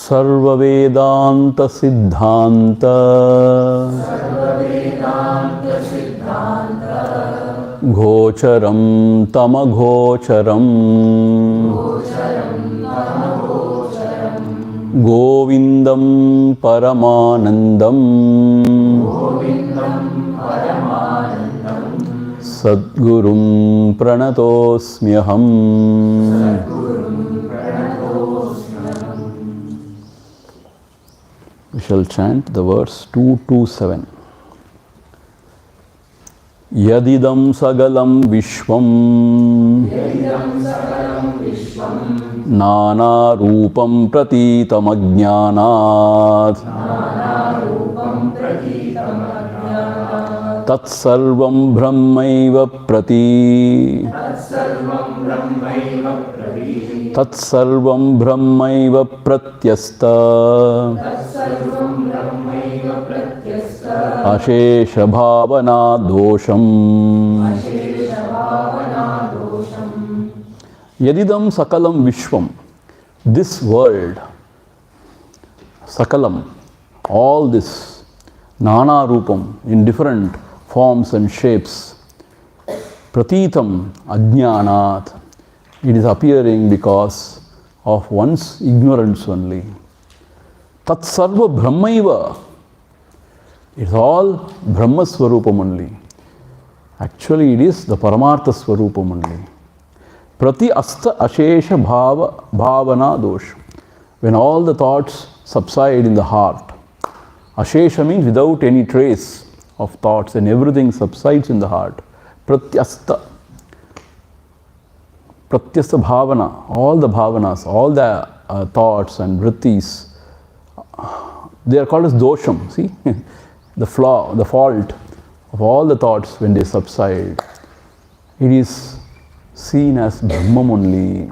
Sarva Vedanta Siddhanta Gocharam Tamagocharam Govindam Paramanandam Sadgurum Pranatosmyaham. We shall chant the verse 227. Yadidam sagalam vishwam nana rupam pratitam ajnanat tat sarvam brahmaiva prati tat sarvam brahmaiva pratyasta ashesha bhavana dosham. Yadidam sakalam vishwam. This world, sakalam, all this, nana rupam, in different forms and shapes, pratitam ajnanat, it is appearing because of one's ignorance only. Tat sarva brahmaiva, it's all Brahma Swarupam only. Actually, it is the Paramartha Swarupam only. Prati asta ashesha bhavana dosh. When all the thoughts subside in the heart, ashesha means without any trace of thoughts, and everything subsides in the heart. Pratyasta. Pratyasta bhavana, all the bhavanas, all the thoughts and vrittis, they are called as dosham. See? The flaw, the fault of all the thoughts when they subside, it is seen as Brahman only.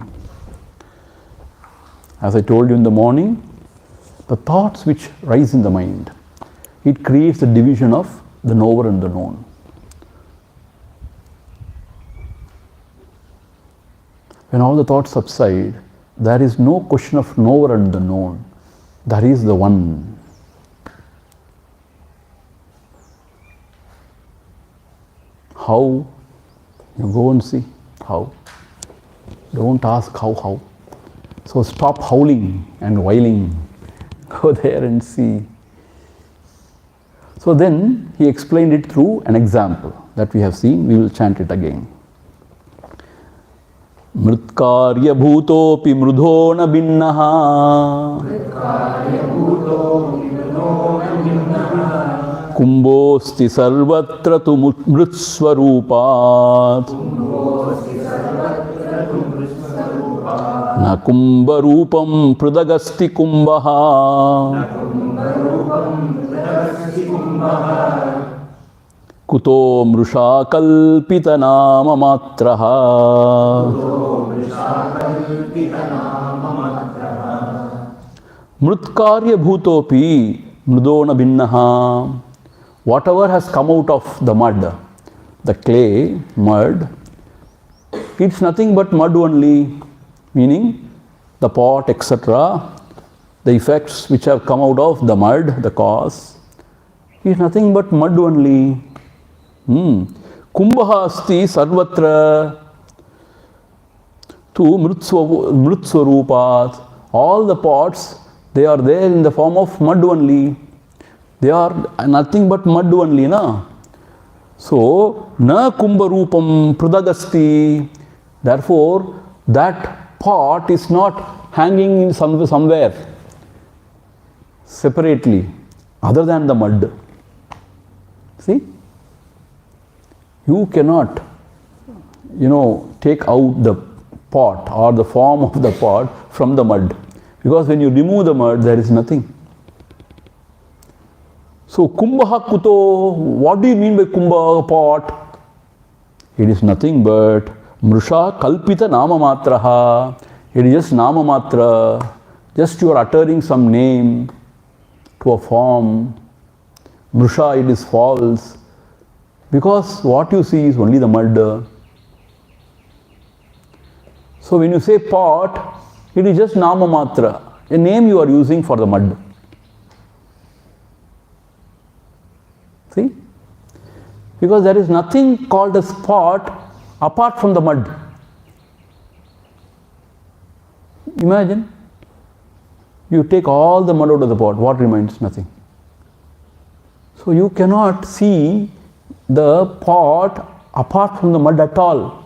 As I told you in the morning, the thoughts which rise in the mind, it creates the division of the knower and the known. When all the thoughts subside, there is no question of knower and the known. That is the one. How? You go and see how. Don't ask how. So stop howling and whiling. Go there and see. So then he explained it through an example that we have seen. We will chant it again. Mritkarya bhutopi mrudhona binnaha Kumbhosti sarvatra tu mrutsvarupat Na kumbharupam pradagasti kumbhaha Kuto mrusha kalpita nama matraha Mritkarya bhutopi mrudona binnaha. Whatever has come out of the mud, the clay, mud, it's nothing but mud only, meaning the pot, etc., the effects which have come out of the mud, the cause, is nothing but mud only. Kumbhaha asti sarvatra tu mrutsvarupat. All the pots, they are there in the form of mud only. They are nothing but mud only, na? So, na kumbharupam pradagasti. Therefore, that pot is not hanging in somewhere separately, other than the mud. See? You cannot, take out the pot or the form of the pot from the mud. Because when you remove the mud, there is nothing. So, kumbha kuto, what do you mean by kumbha, pot? It is nothing but mrusha kalpita nama matraha. It is just nama matra. Just you are uttering some name to a form. Mrusha, it is false. Because what you see is only the mud. So when you say pot, it is just nama matra, a name you are using for the mud. See? Because there is nothing called as pot apart from the mud. Imagine, you take all the mud out of the pot, what remains? Nothing. So you cannot see the pot apart from the mud at all.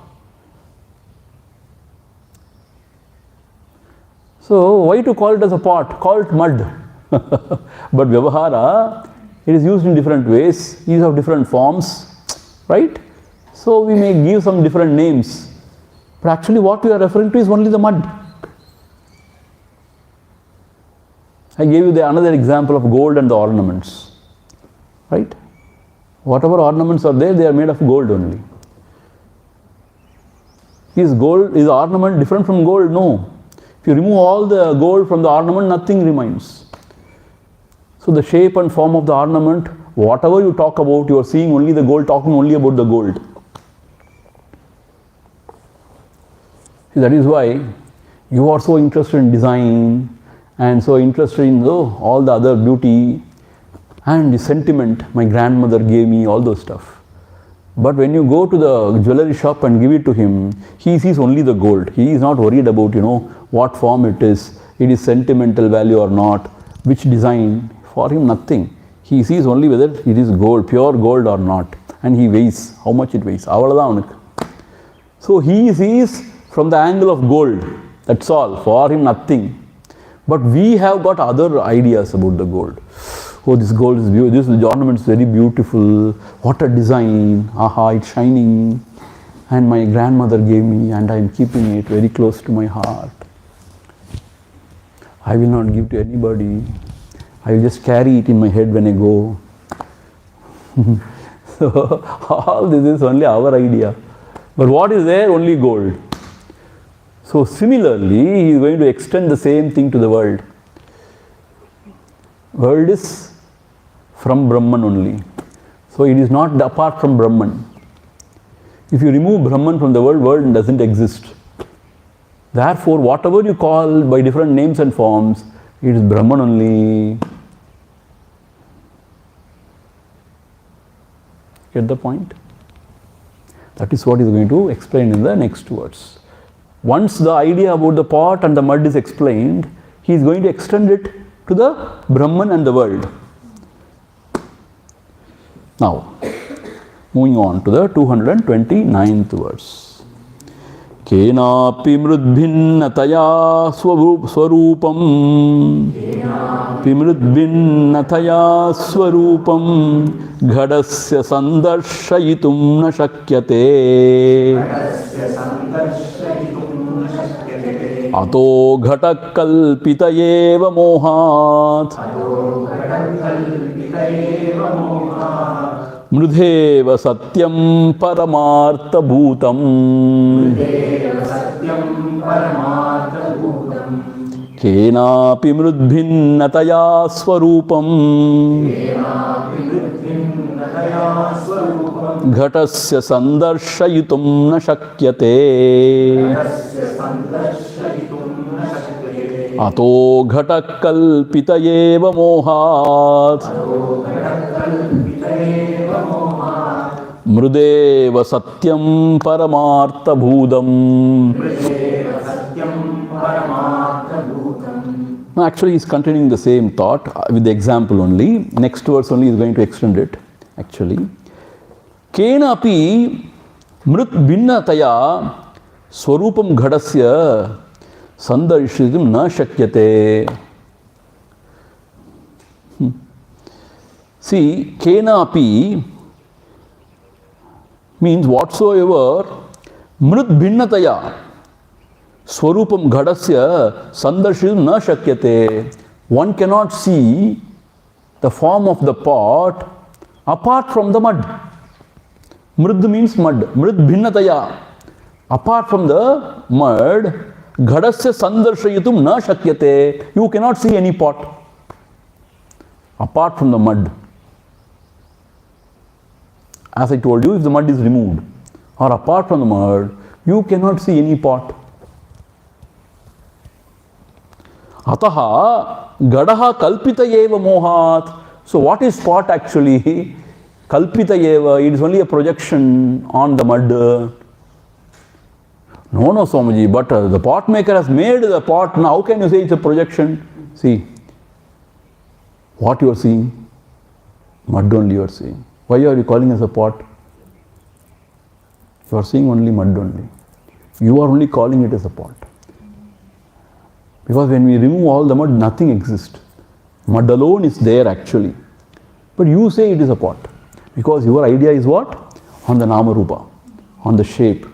So why to call it as a pot? Call it mud. But Vyavahara, it is used in different ways, these have different forms, right? So we may give some different names. But actually what we are referring to is only the mud. I gave you another example of gold and the ornaments, right? Whatever ornaments are there, they are made of gold only. Is ornament different from gold? No. If you remove all the gold from the ornament, nothing remains. So the shape and form of the ornament, whatever you talk about, you are seeing only the gold, talking only about the gold. That is why you are so interested in design and so interested in all the other beauty and the sentiment my grandmother gave me, all those stuff. But when you go to the jewelry shop and give it to him, he sees only the gold. He is not worried about, what form it is sentimental value or not, which design. For him, nothing. He sees only whether it is gold, pure gold or not. And he weighs, how much it weighs. So he sees from the angle of gold. That's all. For him, nothing. But we have got other ideas about the gold. Oh, this gold is beautiful, this ornament is very beautiful, what a design, aha, it's shining, and my grandmother gave me and I am keeping it very close to my heart. I will not give to anybody, I will just carry it in my head when I go. So, all this is only our idea. But what is there? Only gold. So, similarly, he is going to extend the same thing to the world. World is from Brahman only. So it is not apart from Brahman. If you remove Brahman from the world doesn't exist. Therefore, whatever you call by different names and forms, it is Brahman only. Get the point? That is what he is going to explain in the next words. Once the idea about the pot and the mud is explained, he is going to extend it to the Brahman and the world. Now, moving on to the 229th verse. Kenapi mrudbhinnataya swarupam pimrudbhinnataya swarupam ghadasya sandarshayitum na shakyate ato ghatakalpita eva mohat mrudheva satyam paramartha bhutam kenapi mrudbhinnataya swarupam ghatasya sandarshayitum na shakyate ato ghatakalpita eva mohat mrudeva satyam paramartha bhudam. No, actually he is continuing the same thought with the example only. Next verse only is going to extend it actually. Kenapi mrut bhinnataya swarupam ghadasya sandarshitum na shakyate. See, kenapi means whatsoever mrut bhinnataya. Swarupam Ghadasya Sandarshitum na Shakyate. One cannot see the form of the pot apart from the mud. Mrid means mud. Mrid bhinnataya. Apart from the mud, Ghadasya Sandarshayitum na Shakyate. You cannot see any pot apart from the mud. As I told you, if the mud is removed or apart from the mud, you cannot see any pot. Ataha Gadaha Kalpita Eva Mohat. So what is pot actually? Kalpita Eva, it is only a projection on the mud. No, Swamiji, but the pot maker has made the pot. Now how can you say it's a projection? See, what you are seeing? Mud only you are seeing. Why are you calling as a pot? You are seeing only mud only. You are only calling it as a pot. Because when we remove all the mud, nothing exists. Mud alone is there actually. But you say it is a pot. Because your idea is what? On the Nama Rupa, on the shape,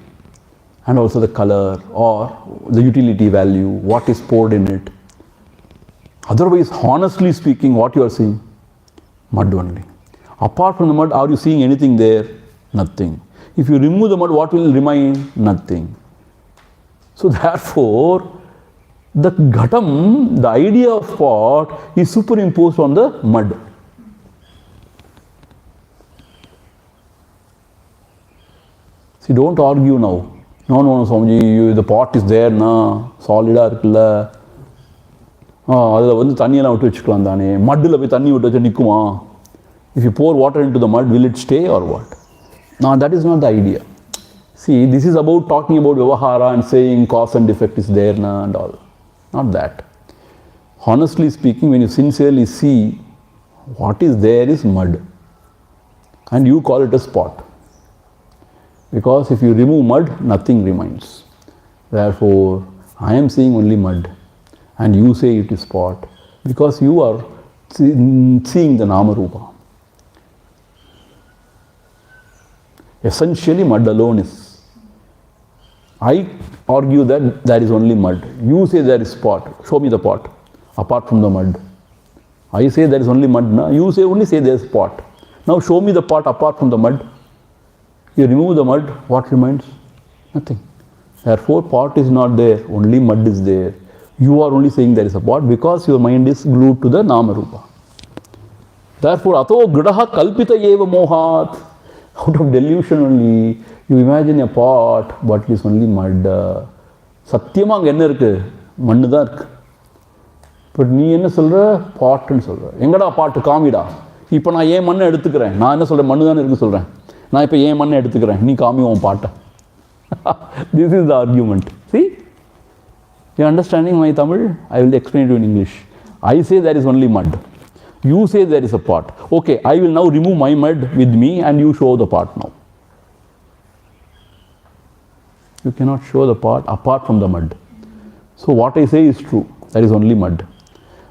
and also the color or the utility value, what is poured in it. Otherwise, honestly speaking, what you are seeing? Mud only. Apart from the mud, are you seeing anything there? Nothing. If you remove the mud, what will remain? Nothing. So therefore, the ghatam, the idea of pot, is superimposed on the mud. See, don't argue now. No, Swamiji, the pot is there, na, solid irukilla. Adula vandu thanni ela vittu vechikalam thane. Muddula poi thanni vittu vecha nikkuma. If you pour water into the mud, will it stay or what? No, that is not the idea. See, this is about talking about Vyavahara and saying cause and effect is there na and all. Not that. Honestly speaking, when you sincerely see, what is there is mud. And you call it a spot. Because if you remove mud, nothing remains. Therefore, I am seeing only mud. And you say it is spot. Because you are seeing the Nama Rupa. Essentially, mud alone is. I argue that there is only mud. You say there is spot. Show me the pot. Apart from the mud. I say there is only mud. Na? You say only say there is spot. Now show me the pot apart from the mud. You remove the mud, what remains? Nothing. Therefore, pot is not there. Only mud is there. You are only saying there is a pot because your mind is glued to the Nama Rupa. Therefore, Ato Gradaha Kalpita Eva Mohat. Out of delusion only, you imagine a pot, but it is only mud. Satyama அங்க என்ன இருக்கு? மண்ணு தான் இருக்கு. But நீ என்ன சொல்ற? பாட்னு சொல்ற. எங்கடா பாட்டு காமிடா? இப்போ நான் ஏன் மண்ணை எடுத்துக்கிறேன்? நான் என்ன சொல்றேன்? மண்ணு தான் இருக்கு சொல்றேன். நான் இப்போ ஏன் மண்ணை எடுத்துக்கிறேன்? நீ காமி உன் பாட்டை. This is the argument. See? You understanding my Tamil? I will explain it in English. I say there is only mud. You say there is a pot. Okay, I will now remove my mud with me and you show the pot now. You cannot show the pot apart from the mud. So what I say is true. There is only mud.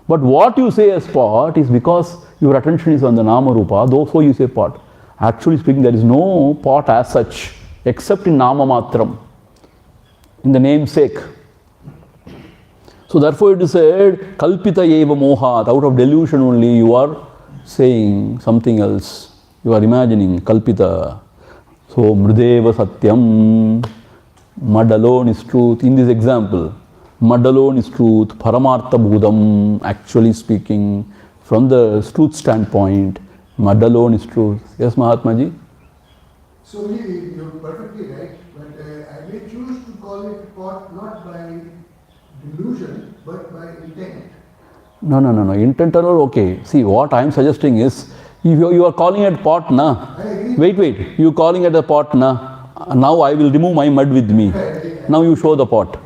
But what you say as pot is because your attention is on the Nama Rupa, so you say pot. Actually speaking, there is no pot as such except in Nama Matram, in the namesake. So therefore it is said, Kalpita Eva Mohat, out of delusion only you are saying something else. You are imagining Kalpita. So Mrideva Satyam, mud alone is truth. In this example, mud alone is truth. Paramartha Bhudam, actually speaking, from the truth standpoint, mud alone is truth. Yes, Mahatma Ji? So you're perfectly right, but I may choose to call it pot not by delusion, but by intent. No. Intent are all okay. See, what I am suggesting is, if you are calling it pot, na? Wait. You are calling it a pot, na? Now I will remove my mud with me. Now you show the pot.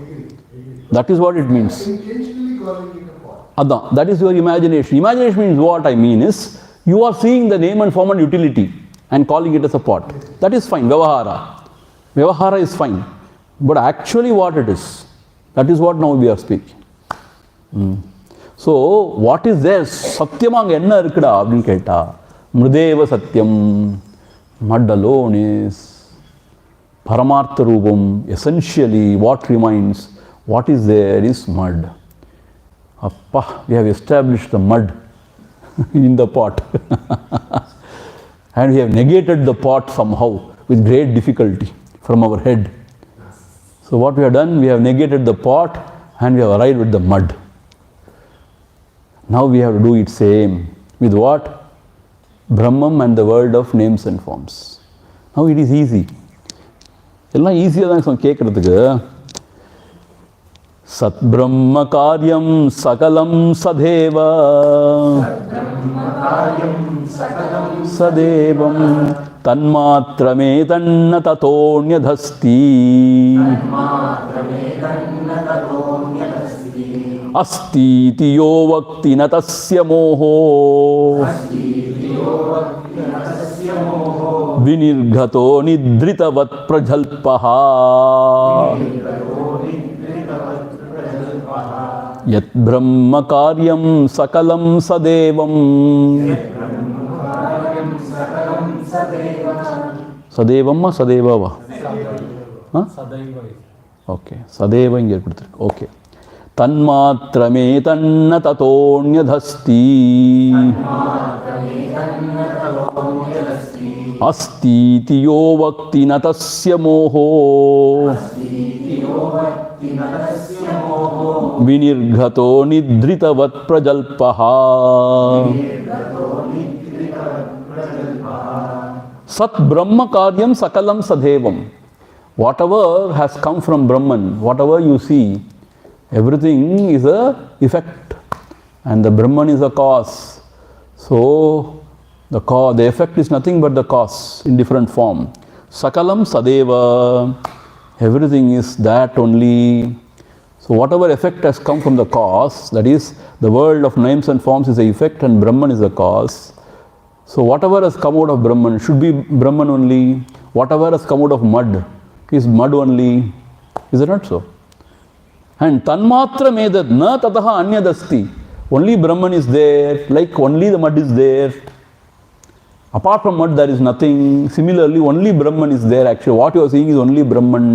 That is what it means. Intentionally calling it a pot. That is your imagination. Imagination means what I mean is, you are seeing the name and form and utility and calling it as a pot. That is fine. Vyavahara is fine. But actually what it is, that is what now we are speaking. So, what is there? Satyamang enna irukda abdin ketta. Mrideva Satyam. Mud alone is Paramartha Rupam. Essentially, what remains? What is there is mud. Appa, we have established the mud in the pot. And we have negated the pot somehow with great difficulty from our head. So what we have done, we have negated the pot and we have arrived with the mud. Now we have to do it same with what? Brahman and the world of names and forms. Now it is easy. எல்லாம் ஈஸியாக தான் கேட்கறதுக்கு. சத் பிரம்ம காரியம் சகலம் சதேவா சதேவம் தன்மாத்திரமே தன்ன ததோன்யதஸ்தி अस्तीति यो वक्ति न तस्य मोहो विनिर्घतो निद्रितवत् प्रजल्पः यत् ब्रह्म कार्यं सकलं सदेवं सदेवम सदेव वा ओके सदैव इंगे கொடுத்திருக்கு ஓகே तन्मात्रमे तन्न ततोऽन्यदस्ति अस्तीति यो वक्ति न तस्य मोहो विनिर्घतो निद्रितवत् प्रजल्पः सत् ब्रह्म कार्यम सकलम सदेवम. Whatever has come from Brahman, whatever you see, everything is a effect and the Brahman is a cause. So the effect is nothing but the cause in different form. Sakalam sadeva, everything is that only. So whatever effect has come from the cause, that is the world of names and forms is the effect and Brahman is the cause. So whatever has come out of Brahman should be Brahman only. Whatever has come out of mud is mud only. Is it not so? And tanmatra medad na tataha anyadasti. Only Brahman is there, like only the mud is there. Apart from mud there is nothing. Similarly, only Brahman is there actually. What you are seeing is only Brahman.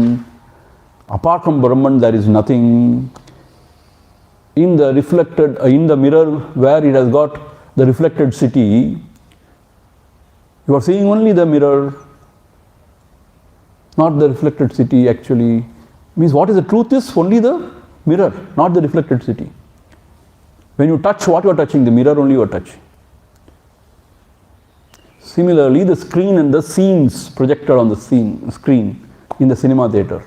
Apart from Brahman there is nothing. In the reflected, in the mirror where it has got the reflected city, you are seeing only the mirror, not the reflected city actually. Means what is the truth is only the mirror, not the reflected city. When you touch, what you are touching? The mirror only you are touching. Similarly, the screen and the scenes projected on the screen in the cinema theatre.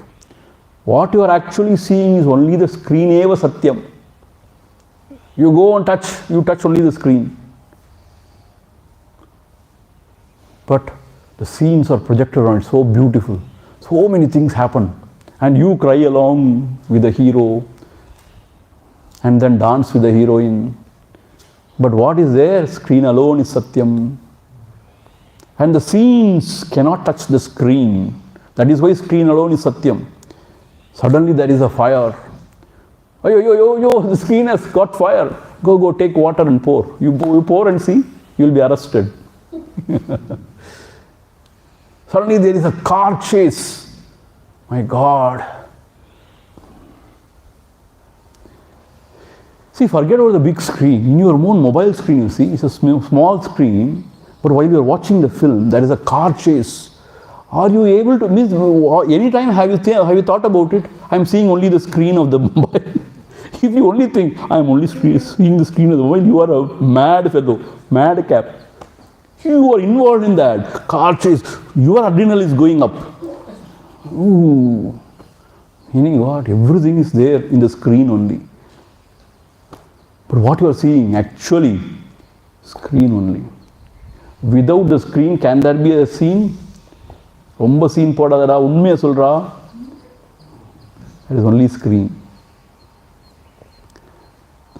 What you are actually seeing is only the screen eva satyam. You go and touch, you touch only the screen. But the scenes are projected on it, so beautiful. So many things happen. And you cry along with the hero and then dance with the heroine. But what is there? Screen alone is satyam. And the scenes cannot touch the screen. That is why screen alone is satyam. Suddenly there is a fire. Yo, the screen has got fire. Go take water and pour. You pour and see, you will be arrested. Suddenly there is a car chase. My God. See, forget about the big screen. In your own mobile screen, you see, it's a small screen, but while you are watching the film, there is a car chase. Are you able to, means, anytime have you thought about it? I am seeing only the screen of the mobile. If you only think, I am only seeing the screen of the mobile, you are a mad fellow, mad cap. You are involved in that. Car chase, your adrenaline is going up. Ooh. Meaning what? Everything is there in the screen only. But what you are seeing, actually, screen only. Without the screen, can there be a scene? ரொம்ப scene போடாதடா உண்மையை சொல்றா. It is only screen.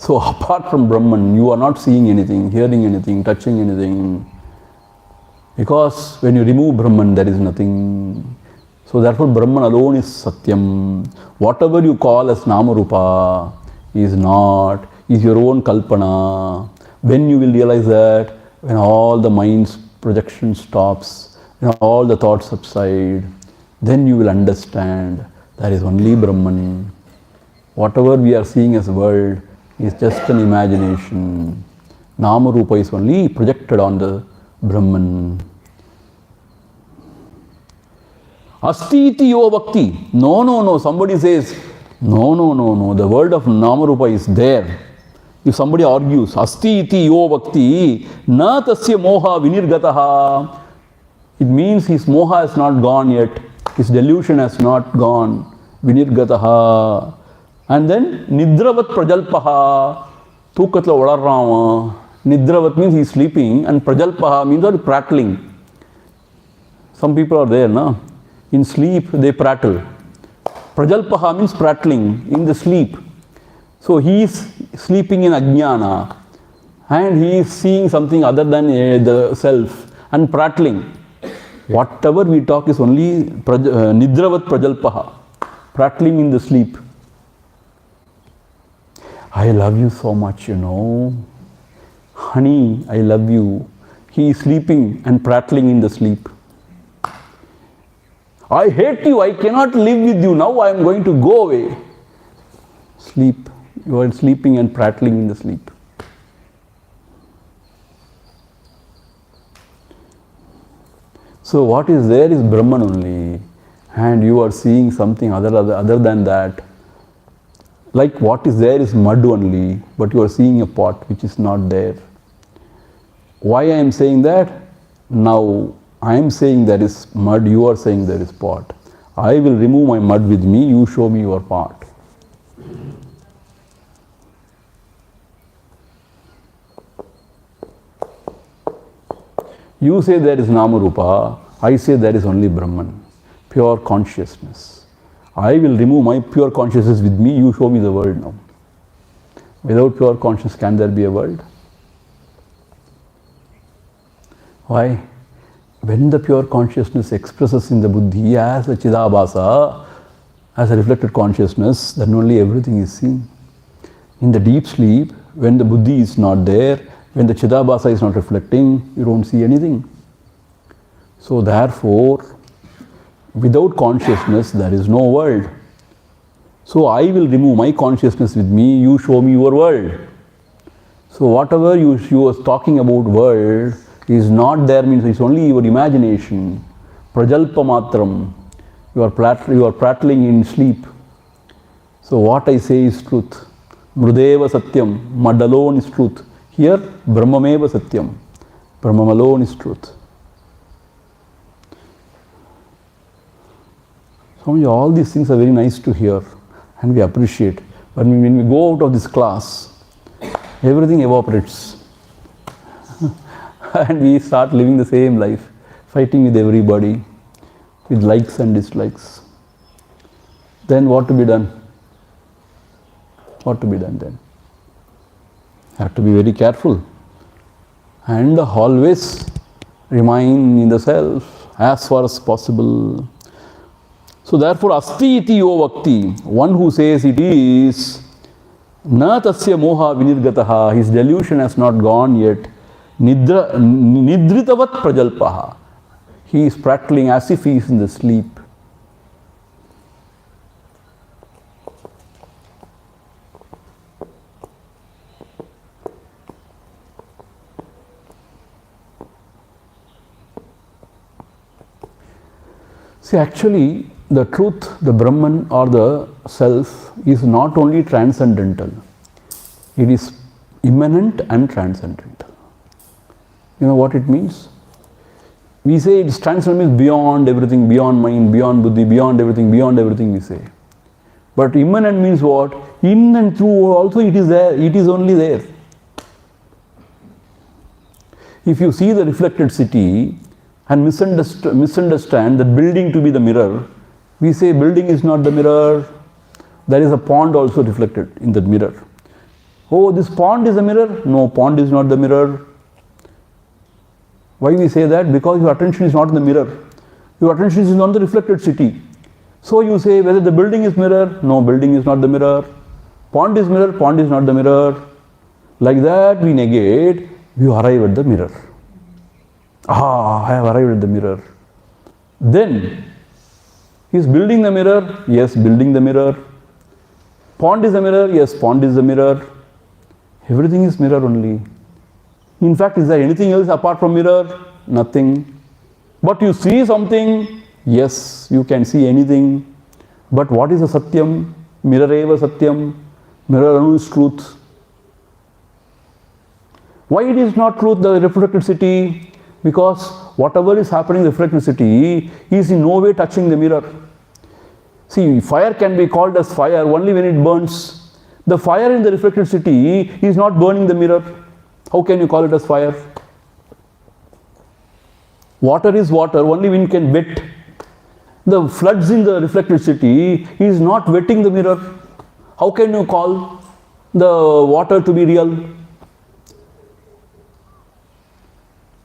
So apart from Brahman, you are not seeing anything, hearing anything, touching anything. Because when you remove Brahman, there is nothing. So therefore Brahman alone is Satyam. Whatever you call as Namarupa is not, is your own Kalpana. When you will realize that, when all the mind's projection stops, when all the thoughts subside, then you will understand there is only Brahman. Whatever we are seeing as world is just an imagination. Nama Rupa is only projected on the Brahman. Asti iti yo bhakti. No. Somebody says, no. The word of Nama Rupa is there. If somebody argues, Asti iti yo bhakti, na tasya moha vinirgataha. It means his moha has not gone yet. His delusion has not gone. Vinirgataha. And then, nidravat prajalpaha. Tukatla vadarrama. Nidravat means he is sleeping, and prajalpaha means what? Prattling. Some people are there, na? In sleep, they prattle. Prajalpaha means prattling in the sleep. So he is sleeping in ajnana, and he is seeing something other than the self and prattling. Whatever we talk is only nidravat prajalpaha, prattling in the sleep. I love you so much, you know. Honey, I love you. He is sleeping and prattling in the sleep. I hate you, I cannot live with you, now I am going to go away. Sleep. You are sleeping and prattling in the sleep. So what is there is Brahman only, and you are seeing something other than that. Like what is there is mud only, but you are seeing a pot which is not there. Why I am saying that? Now I am saying there is mud, you are saying there is pot. I will remove my mud with me, you show me your pot. You say there is Nama Rupa, I say there is only Brahman, pure consciousness. I will remove my pure consciousness with me, you show me the world now. Without pure consciousness, can there be a world? Why? When the pure consciousness expresses in the buddhi as a chidabhasa, as a reflected consciousness, then only everything is seen. In the deep sleep, when the buddhi is not there, when the chidabhasa is not reflecting, you don't see anything. So therefore, without consciousness, there is no world. So I will remove my consciousness with me, you show me your world. So whatever you was talking about world is not there, means it's only your imagination. Prajalpa matram. You are prattling in sleep. So what I say is truth. Mrudeva satyam. Mud alone is truth. Here, Brahmameva satyam. Brahman alone is truth. So all these things are very nice to hear and we appreciate. But when we go out of this class, everything evaporates. And we start living the same life, fighting with everybody, with likes and dislikes. Then what to be done? What to be done then? Have to be very careful and always remain in the self as far as possible. So therefore, asti iti yo bhakti, one who says it is, na tasya moha vinirgataha, his delusion has not gone yet, nidritavat prajalpaha, he is prattling as if he is in the sleep. See, actually, the truth, the Brahman or the self is not only transcendental, it is immanent and transcendental. You know what it means? We say it's transcendental means beyond everything, beyond mind, beyond buddhi, beyond everything we say. But immanent means what? In and through also it is there, it is only there. If you see the reflected city and misunderstand that building to be the mirror, we say building is not the mirror, there is a pond also reflected in that mirror. Oh, this pond is a mirror? No, pond is not the mirror. Why we say that? Because your attention is not in the mirror. Your attention is on the reflected city. So you say whether the building is mirror? No, building is not the mirror. Pond is mirror? Pond is not the mirror. Like that we negate, we arrive at the mirror. I have arrived at the mirror. Then, he is building the mirror? Yes, building the mirror. Pond is a mirror? Yes, pond is a mirror. Everything is mirror only. In fact, is there anything else apart from mirror? Nothing. But you see something? Yes, you can see anything. But what is a satyam? Mirror eva satyam. Mirror alone is truth. Why it is not truth, the reflected city? Because whatever is happening in the reflected city is in no way touching the mirror. See, fire can be called as fire only when it burns. The fire in the reflected city is not burning the mirror. How can you call it as fire? Water is water only when it can wet. The floods in the reflected city is not wetting the mirror. How can you call the water to be real?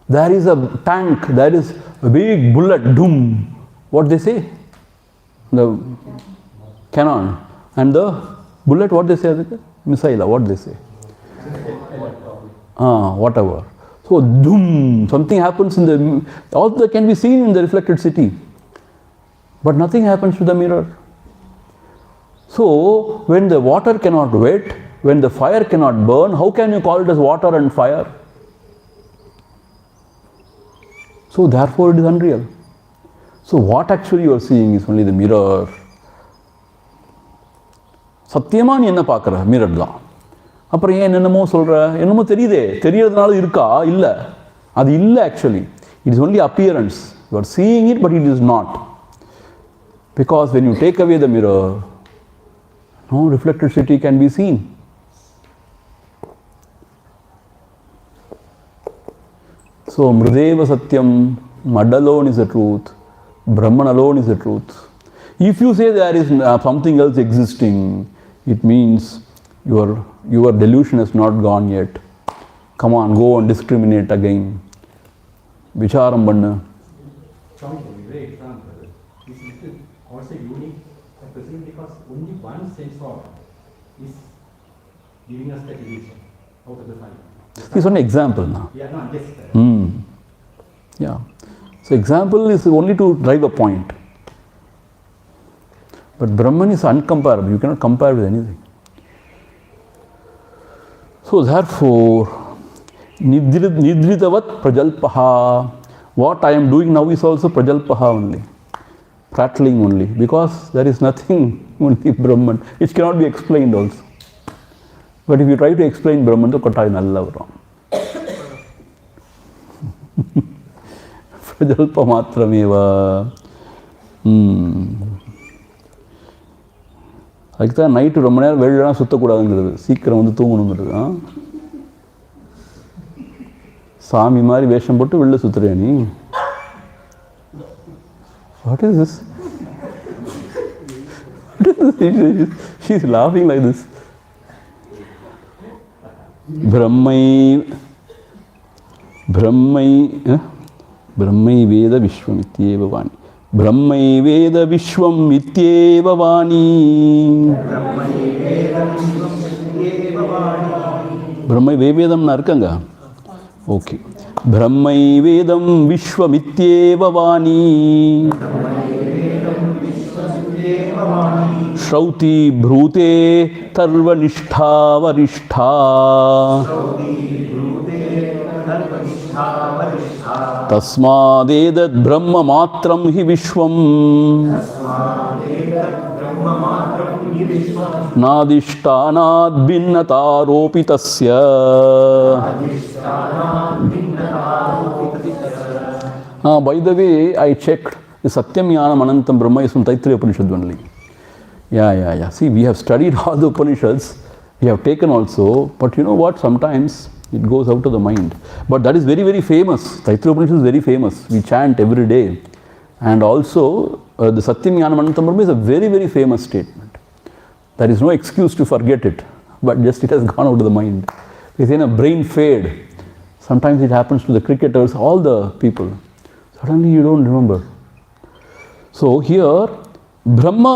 There is a tank, there is a big bullet, doom. What they say? The cannon. And the bullet, what they say? Missile, what they say? Whatever. So, doom, something happens in the, all that can be seen in the reflected city. But nothing happens to the mirror. So, when the water cannot wet, when the fire cannot burn, how can you call it as water and fire? So, therefore, it is unreal. So, what actually you are seeing is only the mirror. சத்தியமா நீ என்ன பார்க்குற mirror தான். அப்புறம் ஏன் என்னென்னமோ சொல்கிற, என்னமோ தெரியுதே, தெரியறதுனால இருக்கா? இல்லை, அது இல்லை actually. It is only appearance. You are seeing it, but it is not. Because when you take away the mirror, no reflected city can be seen. So, Mrideva Satyam, Mud alone is the truth, Brahman alone is the truth. If you say there is something else existing, it means your delusion has not gone yet. Come on, go and discriminate again. Vicharam banna. Also unique because only one sense of is giving us the illusion out of the five. It's only example now. Yeah, no, yes. Yeah. So example is only to drive a point. But Brahman is uncomparable. You cannot compare with anything. So therefore, Nidritavat Prajalpaha. What I am doing now is also Prajalpaha only. Prattling only, because there is nothing, only Brahman, which cannot be explained also. But if you try to explain Brahman, then Kotai Nalla varum. Prajalpa matrameva. அதுக்கு தான் night ரொம்ப நேரம் வெளியெல்லாம் சுற்றக்கூடாதுங்கிறது, சீக்கிரம் வந்து தூங்கணுங்கிறது. சாமி மாதிரி வேஷம் போட்டு வெளில சுற்றுறியா நீ? What is this? She is laughing like this. Brahmai Veda Vishwam Ityeva Vani. Brahmai Veda Vishwam Ityeva Vani. Brahmai Vedam na irukanga. Okay. Brahmai Vedam Vishwamityeva Vani. Shrauti Bhrute Tarvanishtha Varishtha. Tasmadedat Brahma Matram Hi Vishwam. Nadishtanad Bhinnataropitasya. By the way, I checked the Satyam Jnanam Anantam Brahma is from Taittiriya Upanishad only. Yeah. See, we have studied all the Upanishads, we have taken also, but you know what, sometimes it goes out of the mind. But that is very, very famous. Taittiriya Upanishad is very famous. We chant every day. And also, the Satyam Jnanam Anantam Brahma is a very, very famous statement. There is no excuse to forget it, but just it has gone out of the mind. It's in a brain fade. Sometimes it happens to the cricketers, all the people. Suddenly you don't remember. So here, Brahma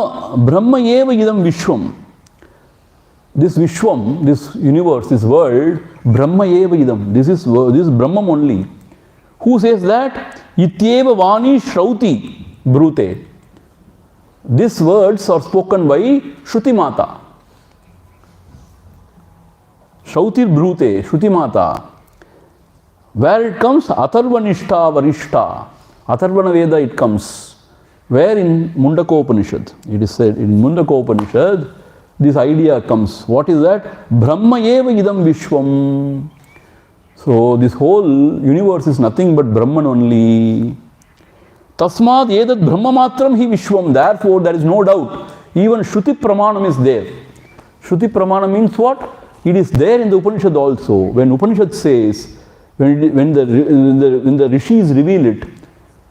eva idam Vishwam. This Vishwam, this universe, this world, Brahma eva idam. This is Brahman only. Who says that? Ityeva Vani Shrauti Brute. These words are spoken by Shruti Mata. Shrutir Brute, Shruti Mata. Where it comes, Atharvanishta Varishta. Atharvana Veda it comes. Where in Mundaka Upanishad? It is said in Mundaka Upanishad, this idea comes. What is that? Brahma eva idam Vishwam. So this whole universe is nothing but Brahman only. Tasmad edat Brahma matram hi Vishwam. Therefore, there is no doubt. Even Shruti Pramanam is there. Shruti Pramanam means what? It is there in the Upanishad also. When Upanishad says, when the rishis reveal it,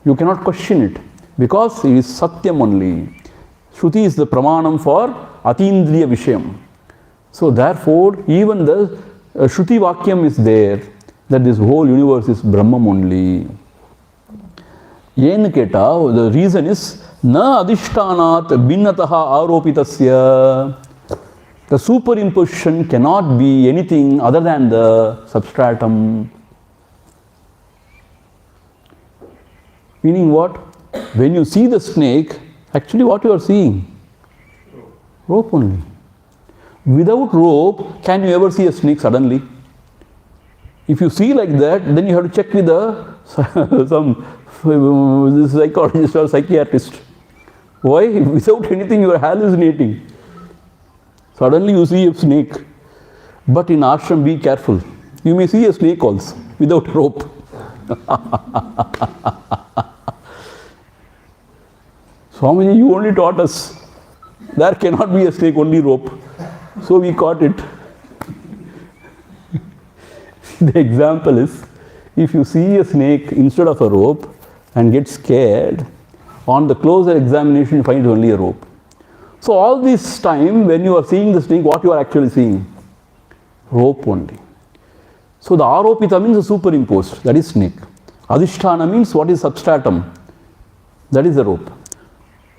you cannot question it because it is Satyam only. Shruti is the Pramanam for Atindriya Vishayam. So therefore, even the Shruti Vakyam is there that this whole universe is Brahman only. Yenketa, the reason is Na Adishtanat Binnataha Aropitasya. The superimposition cannot be anything other than the substratum. Meaning what? When you see the snake, actually what you are seeing? Rope only. Without rope, can you ever see a snake suddenly? If you see like that, then you have to check with some psychologist or psychiatrist. Why? Without anything you are hallucinating. Suddenly you see a snake. But in ashram, be careful. You may see a snake also without rope. Swamiji, you only taught us. There cannot be a snake, only rope. So we caught it. The example is, if you see a snake instead of a rope and get scared, on the closer examination you find only a rope. So all this time when you are seeing the snake, what you are actually seeing? Rope only. So the aropita means the superimposed, that is snake. Adhisthana means what is substratum, that is the rope.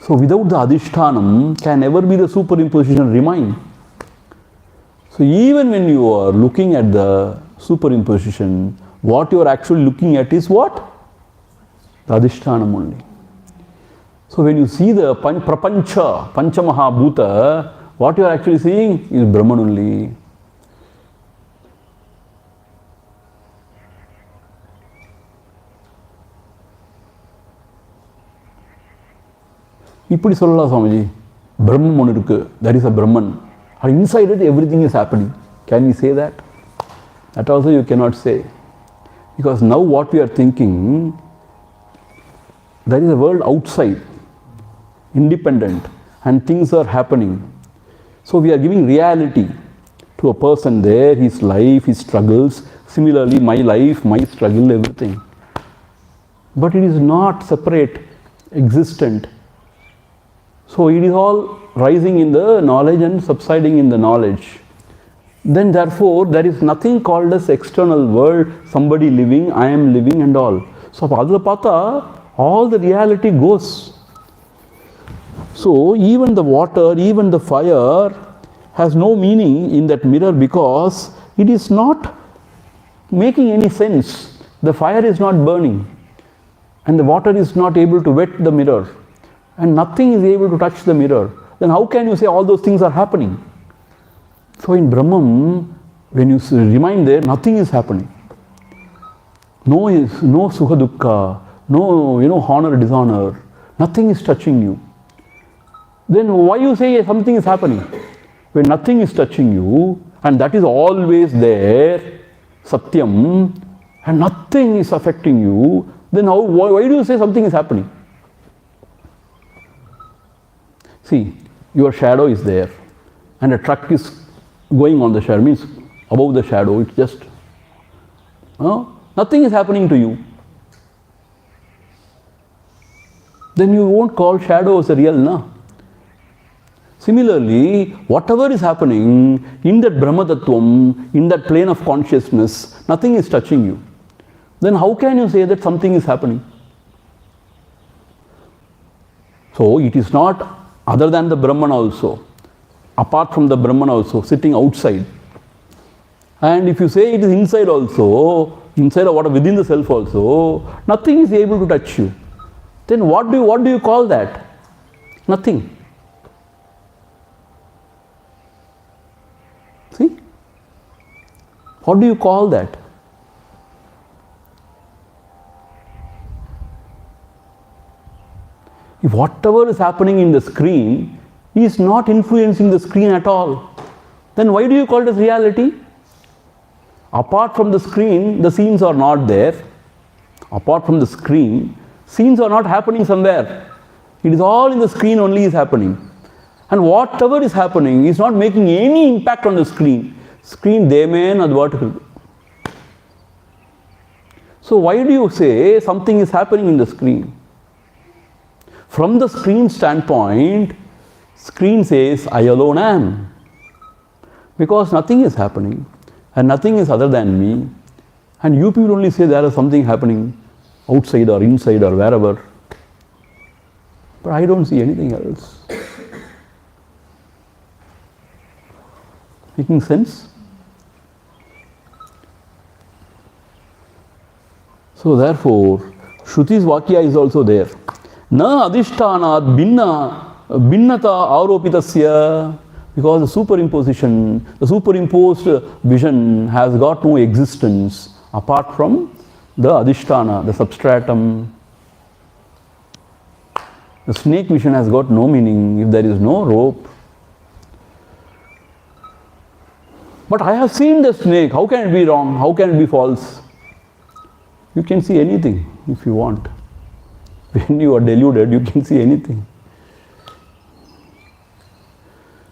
So without the adhishtanam, can never be the superimposition remain. So even when you are looking at the superimposition, what you are actually looking at is what? The adhishtanam only. So when you see the prapancha, panchamahabhuta, what you are actually seeing is Brahman only. இப்படி சொல்லலாம் Swamiji. Brahman ஒன்று இருக்கு. There is a Brahman. And inside it everything is happening. Can we say that? That also you cannot say. Because now what we are thinking, there is a world outside, independent, and things are happening. So we are giving reality to a person there, his life, his struggles. Similarly, my life, my struggle, everything. But it is not separate, existent. So it is all rising in the knowledge and subsiding in the knowledge. Then therefore there is nothing called as external world, somebody living, I am living and all. So all the reality goes. So even the water, even the fire has no meaning in that mirror because it is not making any sense. The fire is not burning and the water is not able to wet the mirror. And nothing is able to touch the mirror, then how can you say all those things are happening? So in Brahman, when you remind there, nothing is happening. No sukha dukkha, no honor, dishonor, nothing is touching you. Then why you say something is happening? When nothing is touching you, and that is always there, satyam, and nothing is affecting you, then why do you say something is happening? See, your shadow is there and a truck is going on the shadow, means above the shadow, it's just, nothing is happening to you. Then you won't call shadow as a real, no? Similarly, whatever is happening in that Brahma Tattvam, in that plane of consciousness, nothing is touching you. Then how can you say that something is happening? So it is not other than the Brahman also, apart from the Brahman also, sitting outside. And if you say it is inside also, inside or within the self also, nothing is able to touch you. Then what do you call that? Nothing. See? What do you call that? If whatever is happening in the screen is not influencing the screen at all, then why do you call it as reality? Apart from the screen, the scenes are not there. Apart from the screen, scenes are not happening somewhere. It is all in the screen only is happening. And whatever is happening is not making any impact on the screen. Screen demen advat. So why do you say something is happening in the screen? From the screen standpoint, screen says, I alone am. Because nothing is happening and nothing is other than me. And you people only say there is something happening outside or inside or wherever. But I don't see anything else. Making sense? So therefore, Shruti's Vakya is also there. Na adhishtanat bhinnata aropitasya, because the superimposition, the superimposed vision has got no existence apart from the adhishtana, the substratum. The snake vision has got no meaning if there is no rope. But I have seen the snake, how can it be wrong? How can it be false? You can see anything if you want. When you are deluded, you can see anything.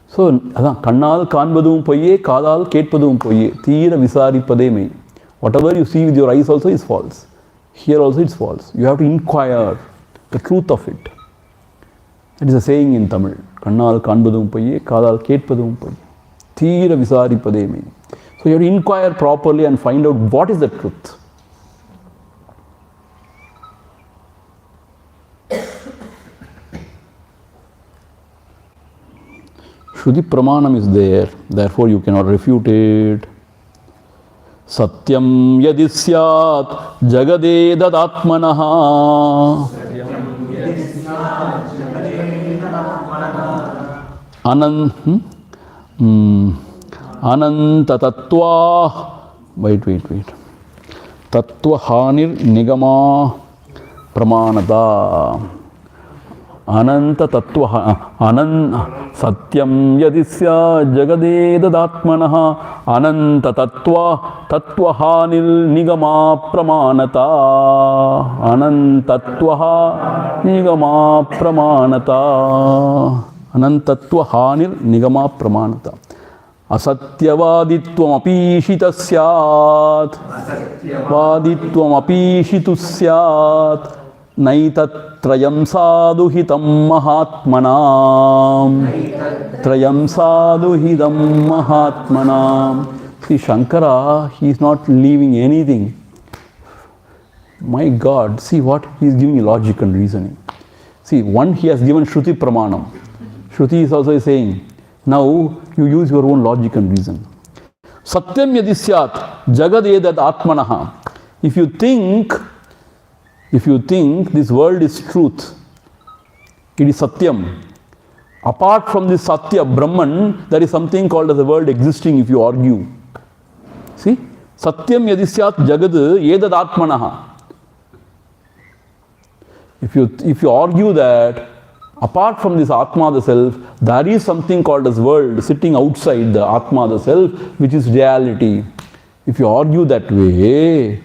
So, kannal kanbadum poye, kadal ketpadum poye, thira visaripade me. Whatever you see with your eyes also is false. Here also it's false. You have to inquire the truth of it. That is a saying in Tamil. Kannal kanbadum poye, kadal ketpadum poye, thira visaripade me. So you have to inquire properly and find out what is the truth. Shruti Pramanam is there, therefore you cannot refute it. Satyam yadi syat jagade dadatmanaha ananta tattva. Wait. Tattva hanir nigama pramanata. Ananta tattva satyam yadisya jagade dadatmanaha ananta tattva hanil nigama pramanata. Anantattva nigama pramanata. Anantattva hanil nigama pramanata. Asatyavaditvam apishita syat. Vaditvam apishitu syat. Naitatrayam sadhuhitam mahatmanam. Trayam sadhuhitam mahatmanam. See, Shankara, he is not leaving anything. My God, see what he is giving logic and reasoning. See, one, he has given Shruti Pramanam. Shruti is also saying, now you use your own logic and reason. Satyam yadisyat jagadedat atmanaha. If you think this world is truth, it is Satyam. Apart from this Satya, Brahman, there is something called as the world existing if you argue. See? Satyam yadisyat jagad edad atmanaha. If you argue that apart from this Atma, the self, there is something called as world sitting outside the Atma, the self, which is reality. If you argue that way,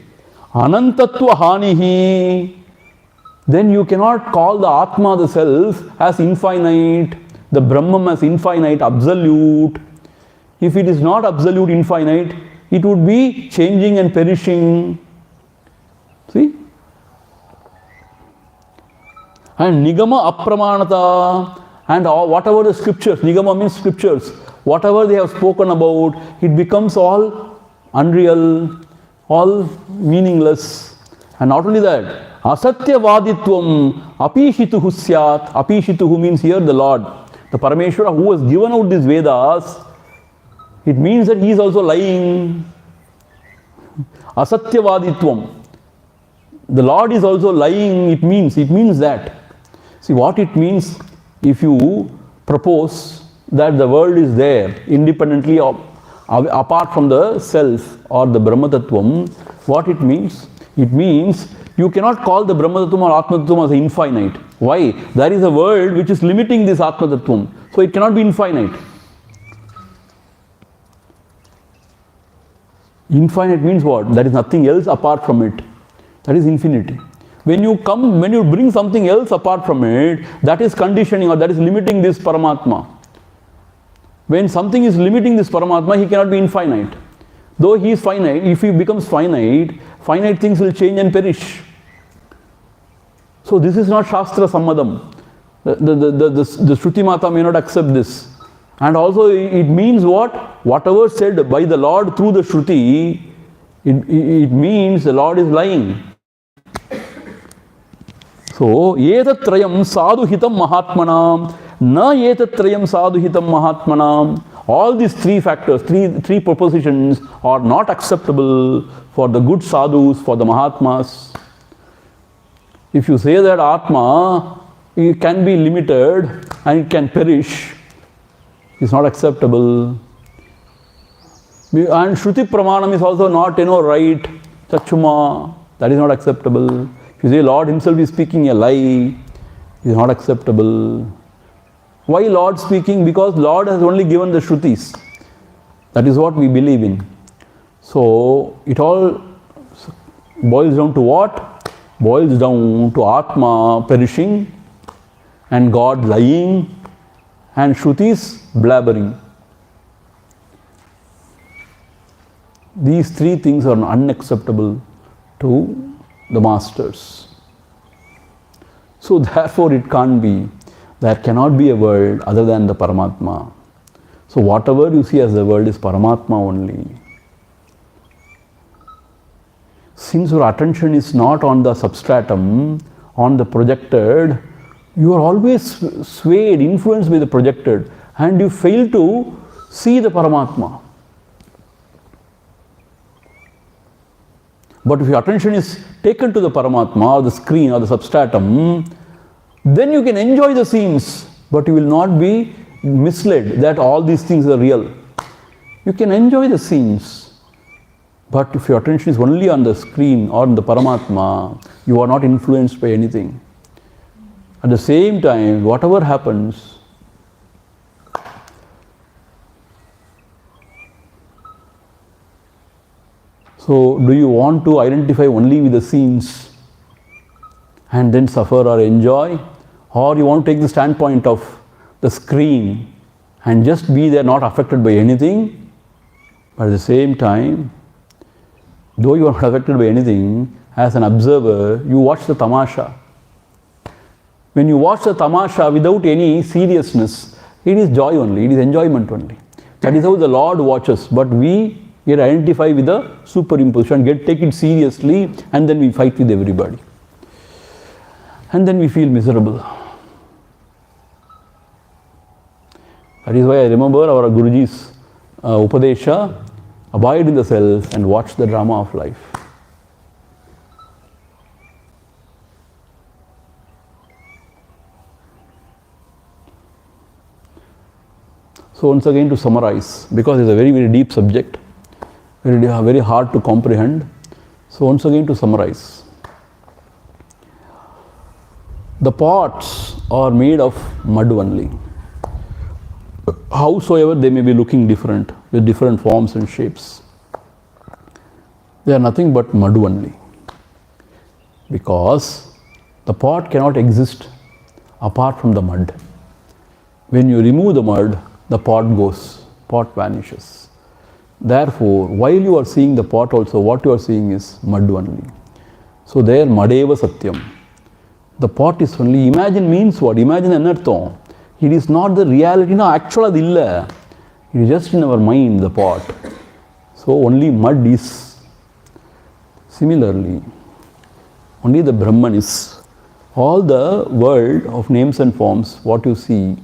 Anantattva hanihi, then you cannot call the Atma, the self, as infinite, the Brahman as infinite, absolute. If it is not absolute, infinite, it would be changing and perishing. See? And Nigama apramanata, and whatever the scriptures, Nigama means scriptures, whatever they have spoken about, it becomes all unreal, all meaningless. And not only that, asatya vaditvam apishituhu syat. Apishituhu means here the Lord, the Parameshwara who has given out these Vedas. It means that he is also lying. Asatya vaditvam. The Lord is also lying. It means that. See what it means if you propose that the world is there independently of apart from the self or the Brahma Tattvam, what it means? It means you cannot call the Brahma Tattvam or Atma Tattvam as infinite. Why? There is a world which is limiting this Atma Tattvam. So it cannot be infinite. Infinite means what? There is nothing else apart from it. That is infinity. When you bring something else apart from it, that is conditioning or that is limiting this Paramatma. When something is limiting this Paramatma, he cannot be infinite. Though he is finite, if he becomes finite, finite things will change and perish. So this is not Shastra Sammadam. The Shruti Mata may not accept this. And also it means what? Whatever said by the Lord through the Shruti, it means the Lord is lying. So, Etatrayam sadhuhitam mahatmanam, na etatrayam sadhuhitam mahatmanam. All these three factors, three propositions are not acceptable for the good sadhus, for the Mahatmas. If you say that Atma, it can be limited and it can perish, it's not acceptable. And Shruti Pramanam is also not, right, Chachuma, that is not acceptable. If you say Lord himself is speaking a lie, it is not acceptable. Why Lord speaking? Because Lord has only given the Shrutis. That is what we believe in. So, it all boils down to what? Boils down to Atma perishing and God lying and Shrutis blabbering. These three things are unacceptable to the masters. So therefore it can't be. There cannot be a world other than the Paramatma. So whatever you see as the world is Paramatma only. Since your attention is not on the substratum, on the projected, you are always swayed, influenced by the projected, and you fail to see the Paramatma. But if your attention is taken to the Paramatma or the screen or the substratum, then you can enjoy the scenes, but you will not be misled that all these things are real. You can enjoy the scenes, but if your attention is only on the screen or on the Paramatma, you are not influenced by anything. At the same time, whatever happens, so do you want to identify only with the scenes and then suffer or enjoy? Or you want to take the standpoint of the screen and just be there, not affected by anything, but at the same time, though you are not affected by anything, as an observer, you watch the tamasha. When you watch the tamasha without any seriousness, it is joy only, it is enjoyment only. That is how the Lord watches, but we get identify with the superimposition, take it seriously, and then we fight with everybody. And then we feel miserable. That is why I remember our Guruji's Upadesha, abide in the self and watch the drama of life. So once again to summarize, because it's a very, very deep subject, very hard to comprehend. So once again to summarize. The pots are made of mud only. Howsoever they may be looking different, with different forms and shapes, they are nothing but mud only. Because the pot cannot exist apart from the mud. When you remove the mud, the pot goes, pot vanishes. Therefore, while you are seeing the pot also, what you are seeing is mud only. So there, madeva satyam. The pot is only, imagine means what? Imagine anartham. It is not the reality, no, actually illa. It is just in our mind, the pot. So only mud is. Similarly, only the Brahman is. All the world of names and forms, what you see,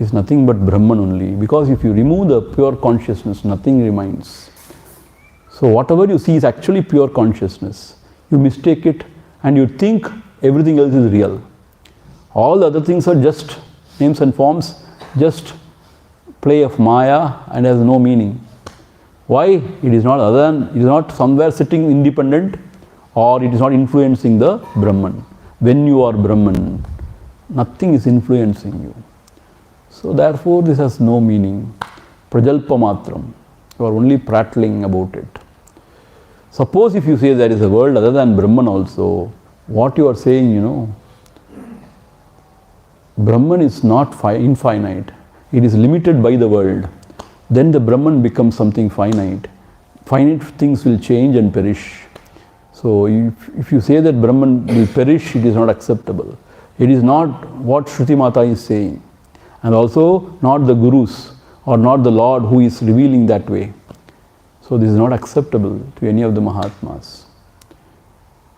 is nothing but Brahman only. Because if you remove the pure consciousness, nothing remains. So whatever you see is actually pure consciousness. You mistake it and you think everything else is real. All the other things are just names and forms, just play of Maya and has no meaning. Why? It is not other than, it is not somewhere sitting independent, or it is not influencing the Brahman. When you are Brahman, nothing is influencing you. So therefore this has no meaning. Prajalpa matram. You are only prattling about it. Suppose if you say there is a world other than Brahman also, what you are saying, you know, Brahman is not infinite. It is limited by the world. Then the Brahman becomes something finite. Finite things will change and perish. So if you say that Brahman will perish, it is not acceptable. It is not what Shruti Mata is saying. And also not the Gurus or not the Lord who is revealing that way. So this is not acceptable to any of the Mahatmas.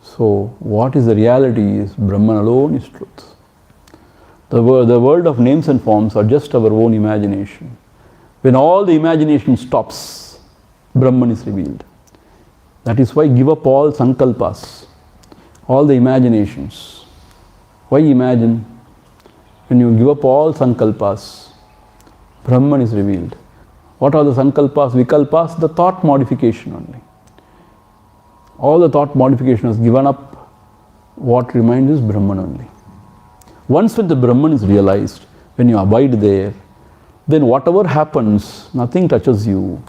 So what is the reality is Brahman alone is truth. The world of names and forms are just our own imagination. When all the imagination stops, Brahman is revealed. That is why give up all sankalpas, all the imaginations. Why imagine? When you give up all sankalpas, Brahman is revealed. What are the sankalpas, vikalpas? The thought modification only. All the thought modification is given up. What remains is Brahman only. Once when the Brahman is realized, when you abide there, then whatever happens, nothing touches you.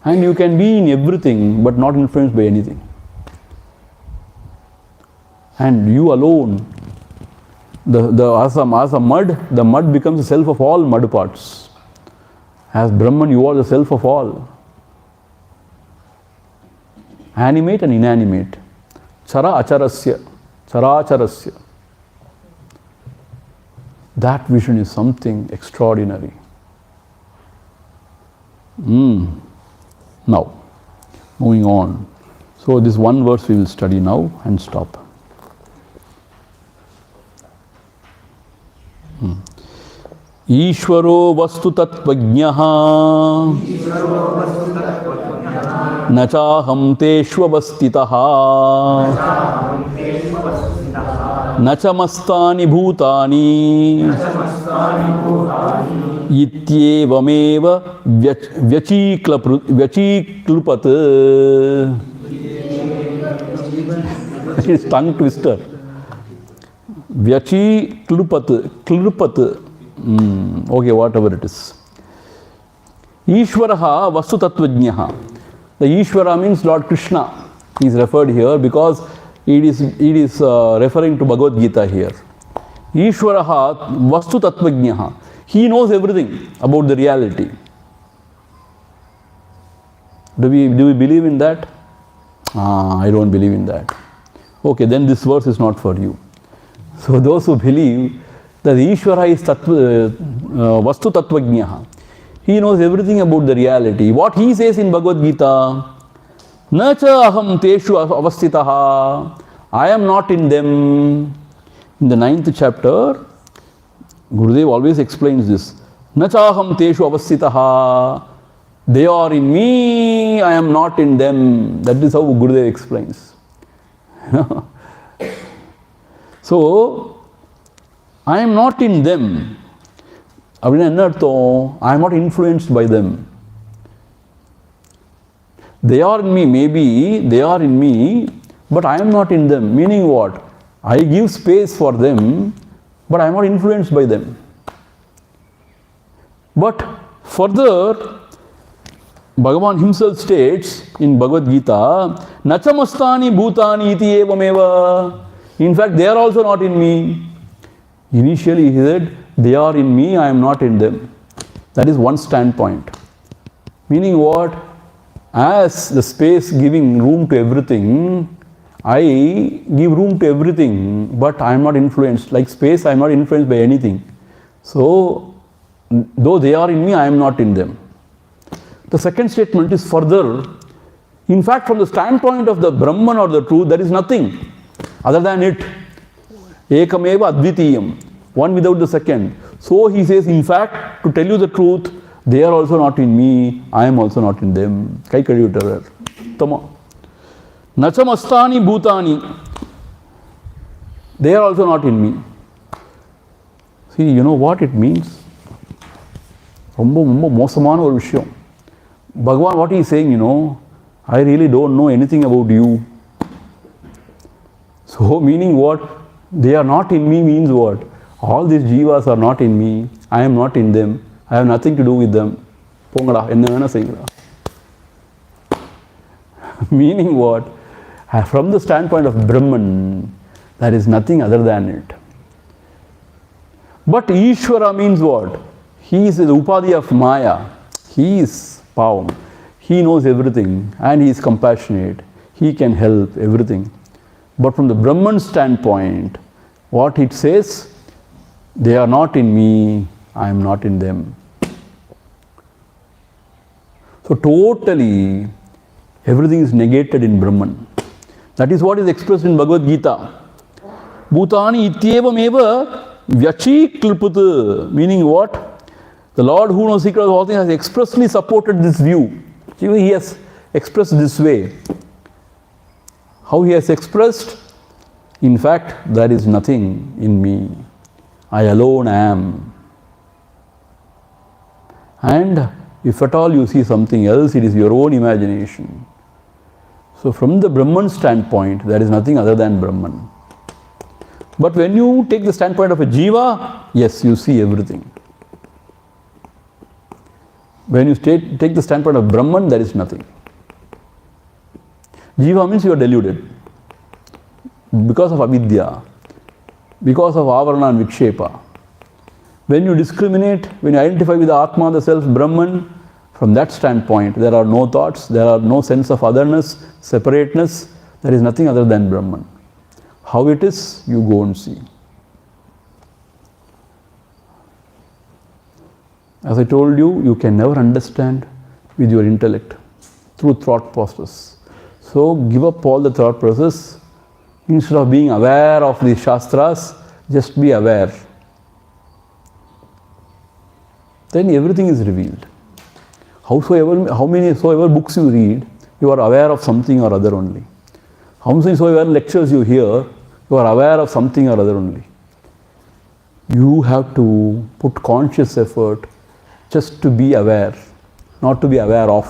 And you can be in everything but not influenced by anything. And you alone, as a mud, the mud becomes the self of all mud parts. As Brahman, you are the self of all. Animate and inanimate. Chara acharasya, characharasya. That vision is something extraordinary. Now, moving on. So this one verse we will study now and stop. Ishvaro vastu tatvajnah na chaham teshvavastitaha na chamastani bhutani ityevameva vyachiklupat. It's tongue twister. Klrupat. Okay, whatever it is. Ishvaraha vastu tatvajnah. The Ishvara means Lord Krishna. He is referred here because it is referring to Bhagavad Gita here. Ishvaraha vastu tatvajnah. He knows everything about the reality. Do we believe in that? I don't believe in that. Okay, then this verse is not for you. So those who believe that Ishvara is vastu tatvajnah, he knows everything about the reality. What he says in Bhagavad Gita, na cha aham teshu avastitaha, I am not in them. In the 9th chapter, Gurudev always explains this. Na cha aham teshu avastitaha, they are in me, I am not in them. That is how Gurudev explains. So, I am not in them. I am not influenced by them. They are in me, maybe they are in me, but I am not in them. Meaning what? I give space for them, but I am not influenced by them. But further, Bhagavan himself states in Bhagavad Gita, Nachamastani bhutani iti evameva. In fact, they are also not in me. Initially he said, they are in me, I am not in them. That is one standpoint. Meaning what? As the space giving room to everything, I give room to everything, but I am not influenced. Like space, I am not influenced by anything. So, though they are in me, I am not in them. The second statement is further. In fact, from the standpoint of the Brahman or the truth, there is nothing other than it. Ekameva advitiyam. One without the second. So he says, in fact, to tell you the truth, they are also not in me, I am also not in them. Kai kadiyutarar. Tama. Nachamastani bhutani. They are also not in me. See, you know what it means? ரொம்ப மோசமான ஒரு விஷயம். Bhagavan, what he is saying, I really don't know anything about you. So, meaning what? They are not in me means what? All these jivas are not in me. I am not in them. I have nothing to do with them. Pongada, enna vena seiyala. Meaning what? From the standpoint of Brahman, there is nothing other than it. But Ishvara means what? He is the Upadhi of Maya. He is Pavam. He knows everything and he is compassionate. He can help everything. But from the Brahman standpoint, what it says, they are not in me, I am not in them. So totally, everything is negated in Brahman. That is what is expressed in Bhagavad Gita. Bhutani ityevam eva vyachikilput. Meaning what? The Lord who knows secret of all things has expressly supported this view. He has expressed this way. How he has expressed? In fact, there is nothing in me. I alone am. And if at all you see something else, it is your own imagination. So from the Brahman standpoint, there is nothing other than Brahman. But when you take the standpoint of a jiva, yes, you see everything. When you take the standpoint of Brahman, there is nothing. Jiva means you are deluded. Because of avidya, because of avarana and vikshepa. When you discriminate, when you identify with the Atma, the self, Brahman, from that standpoint, there are no thoughts, there are no sense of otherness, separateness, there is nothing other than Brahman. How it is, you go and see. As I told you, you can never understand with your intellect, through thought process. So give up all the thought process. Instead of being aware of the Shastras, just be aware. Then everything is revealed. How many books you read, you are aware of something or other only. How many lectures you hear, you are aware of something or other only. You have to put conscious effort just to be aware, not to be aware of.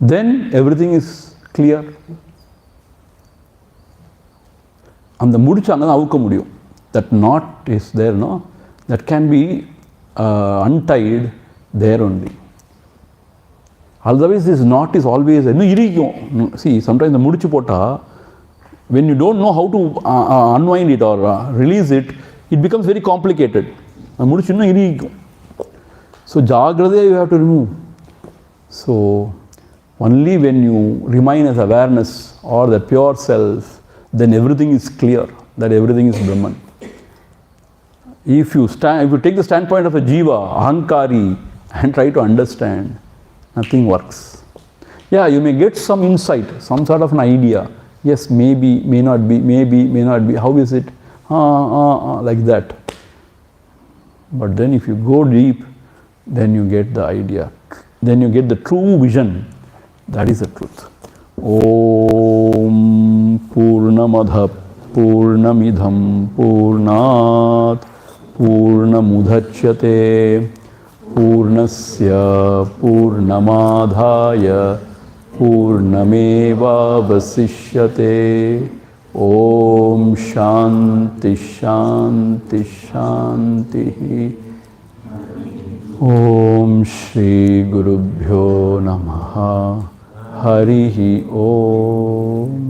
Then everything is clear. And the mudichanga avukka mudiyum. That knot is there, no? That can be untied there only. Otherwise, this knot is always, see, sometimes the mudichu pota, when you don't know how to unwind it or release it, it becomes very complicated. So, jagradya you have to remove. So, only when you remain as awareness or the pure self, then everything is clear, that everything is Brahman. If you take the standpoint of a jiva, ahankari, and try to understand, nothing works. Yeah, you may get some insight, some sort of an idea. Yes, maybe, may not be, maybe, may not be. How is it? Like that. But then if you go deep, then you get the idea. Then you get the true vision. That is the truth. Om Purnamadha Purnamidham Purnat Purnamudachyate Purnasya Purnamadhaya Purnameva Vasishyate. Om Shanti Shanti Shanti. Om Shri Gurubhyo Namaha. Harihi Om.